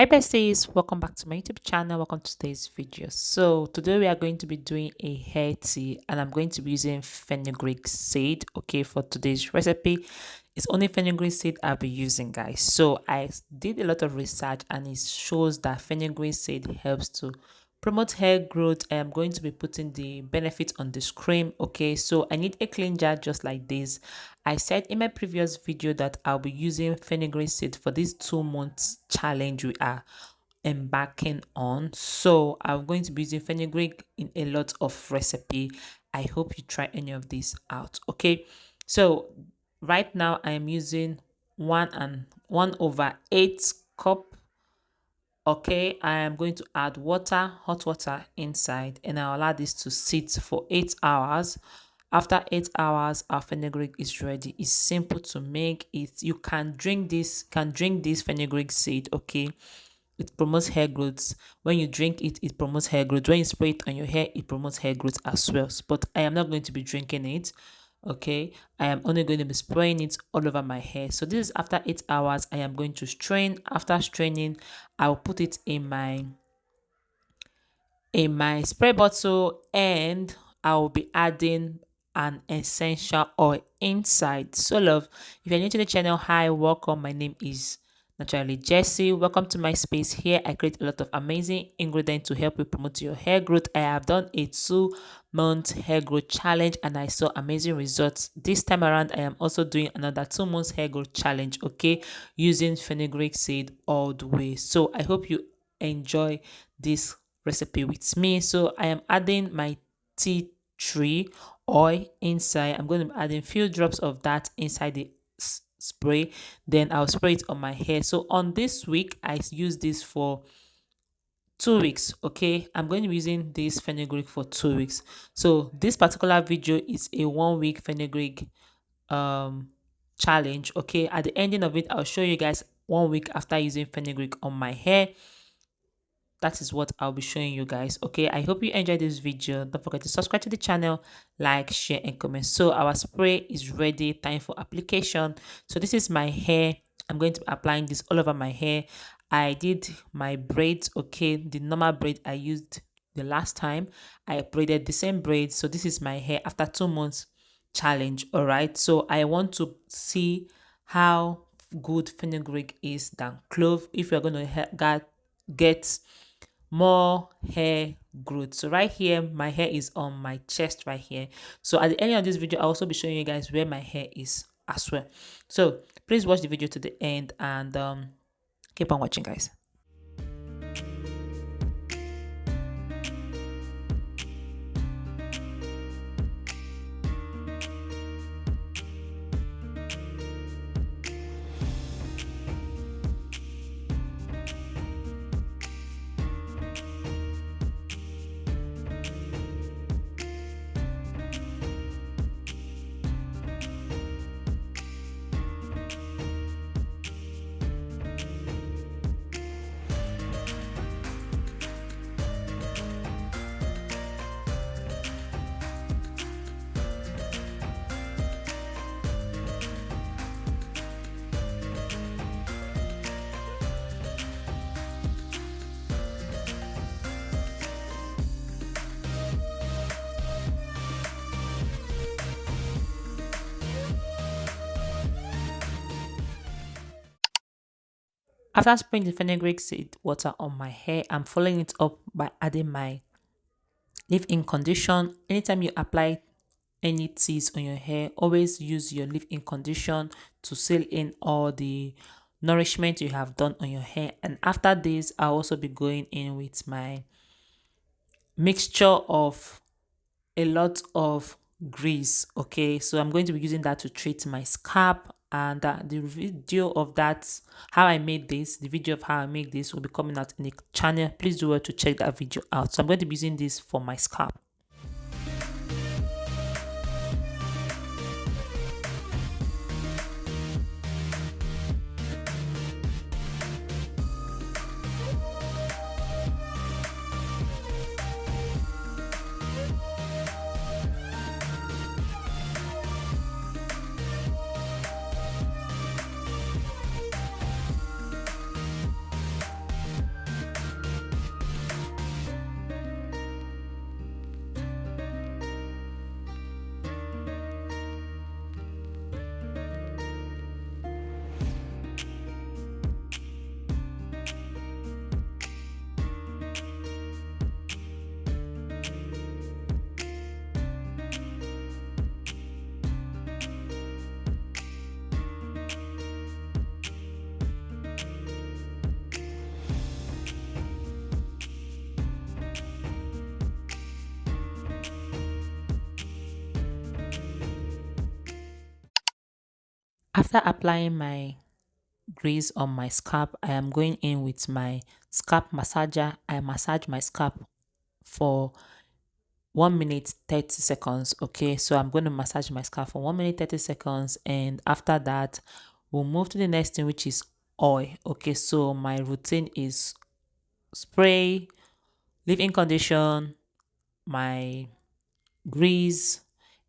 Hi besties, welcome back to my YouTube channel. Welcome to today's video. So today we are going to be doing a hair tea and I'm going to be using fenugreek seed. Okay, for today's recipe, it's only fenugreek seed I'll be using, guys. So I did a lot of research and it shows that fenugreek seed helps to promote hair growth. I am going to be putting the benefits on the screen. Okay, so I need a clean jar just like this. I said in my previous video that I'll be using fenugreek seed for this 2 months challenge we are embarking on. So I'm going to be using fenugreek in a lot of recipe. I hope you try any of these out. Okay, so right now I am using 1/8 cup. Okay, I am going to add water, hot water inside, and I'll allow this to sit for 8 hours. After 8 hours, our fenugreek is ready. It's simple to make. It you can drink this fenugreek seed. Okay, it promotes hair growth. When you drink it, it promotes hair growth. When you spray it on your hair, it promotes hair growth as well. But I am not going to be drinking it. Okay, I am only going to be spraying it all over my hair. So this is after 8 hours. I am going to strain. After straining, I'll put it in my spray bottle and I will be adding an essential oil inside. So love, if you're new to the channel, hi, welcome. My name is naturally Jessie. Welcome to my space. Here I create a lot of amazing ingredients to help you promote your hair growth. I have done a 2 month hair growth challenge and I saw amazing results. This time around I am also doing another 2 months hair growth challenge, okay, using fenugreek seed all the way. So I hope you enjoy this recipe with me. So I am adding my tea tree oil inside. I'm going to be adding few drops of that inside the spray. Then I'll spray it on my hair. So on this week, I use this for 2 weeks. Okay, I'm going to be using this fenugreek for 2 weeks. So this particular video is a 1 week fenugreek um challenge. Okay, at the ending of it, I'll show you guys 1 week after using fenugreek on my hair. That is what I'll be showing you guys. Okay, I hope you enjoyed this video. Don't forget to subscribe to the channel, like, share, and comment. So our spray is ready. Time for application. So this is my hair. I'm going to be applying this all over my hair. I did my braids. Okay, the normal braid I used the last time. I braided the same braid. So this is my hair after 2 months challenge. All right, so I want to see how good fenugreek is than clove if you're going to get more hair growth. So right here my hair is on my chest right here. So at the end of this video I'll also be showing you guys where my hair is as well. So please watch the video to the end and keep on watching, guys. After spraying the fenugreek seed water on my hair, I'm following it up by adding my leave-in condition. Anytime you apply any teas on your hair, always use your leave-in condition to seal in all the nourishment you have done on your hair. And after this, I'll also be going in with my mixture of a lot of grease. Okay, so I'm going to be using that to treat my scalp, and the video of that, how I made this, the video of how I make this will be coming out in the channel. Please do well to check that video out. So I'm going to be using this for my scalp. After applying my grease on my scalp, I am going in with my scalp massager. I massage my scalp for 1 minute 30 seconds. Okay, so I'm going to massage my scalp for 1 minute 30 seconds, and after that we'll move to the next thing, which is oil. Okay, so my routine is spray, leave-in condition, my grease,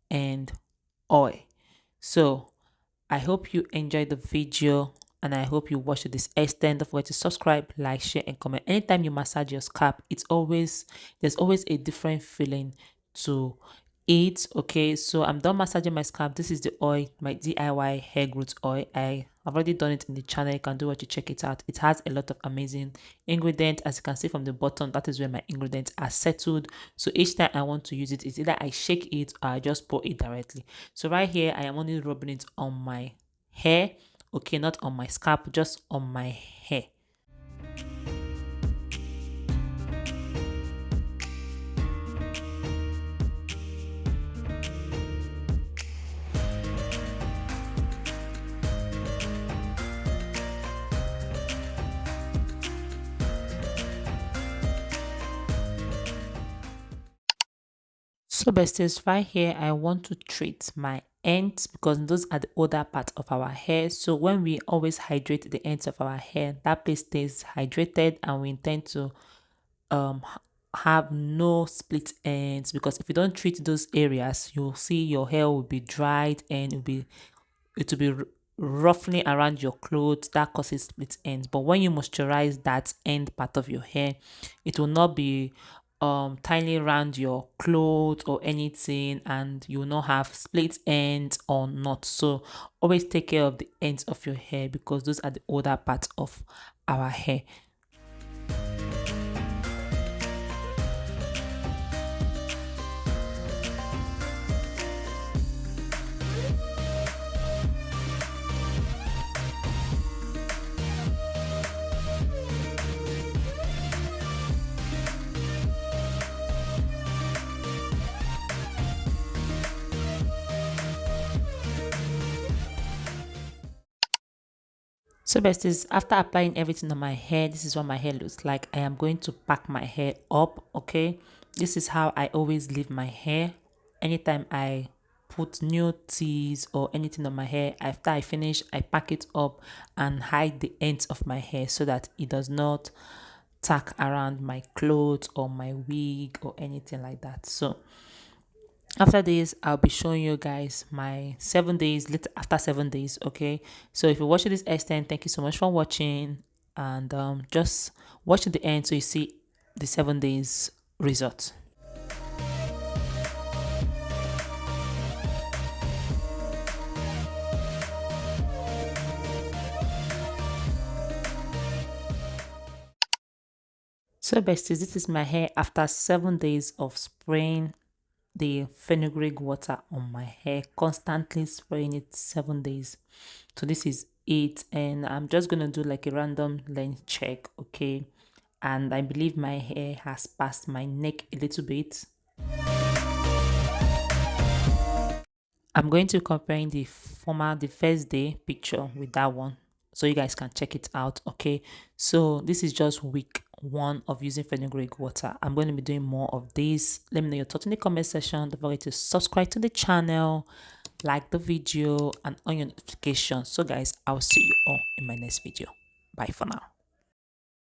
and oil. So I hope you enjoyed the video, and I hope you watch to this extent. Don't forget to subscribe, like, share, and comment. Anytime you massage your scalp, there's always a different feeling to it. Okay, so I'm done massaging my scalp. This is the oil, my DIY hair growth oil. I've already done it in the channel. You can do what you check it out. It has a lot of amazing ingredients. As you can see from the bottom, that is where my ingredients are settled. So each time I want to use it, it's either I shake it or I just pour it directly. So right here, I am only rubbing it on my hair. Okay, not on my scalp, just on my hair. So besties, right here, I want to treat my ends because those are the older part of our hair. So when we always hydrate the ends of our hair, that place stays hydrated, and we intend to have no split ends, because if you don't treat those areas, you'll see your hair will be dried and it will be roughly around your clothes. That causes split ends. But when you moisturize that end part of your hair, it will not be tiny around your clothes or anything, and you will not have split ends or not. So always take care of the ends of your hair, because those are the older parts of our hair. So besties, after applying everything on my hair, this is what my hair looks like. I am going to pack my hair up. Okay, this is how I always leave my hair. Anytime I put new teas or anything on my hair, after I finish, I pack it up and hide the ends of my hair so that it does not tack around my clothes or my wig or anything like that. So after this, I'll be showing you guys my 7 days later, after 7 days. Okay, so if you watch this extent, thank you so much for watching, and just watch to the end so you see the 7 days result. So besties, this is my hair after 7 days of spraying the fenugreek water on my hair, constantly spraying it 7 days. So this is it, and I'm just gonna do like a random length check. Okay, and I believe my hair has passed my neck a little bit. I'm going to comparing the first day picture with that one, so you guys can check it out. Okay, so this is just week 1 of using fenugreek water. I'm going to be doing more of this. Let me know your thoughts in the comment section. Don't forget to subscribe to the channel, like the video, and on your notifications. So guys, I'll see you all in my next video. Bye for now.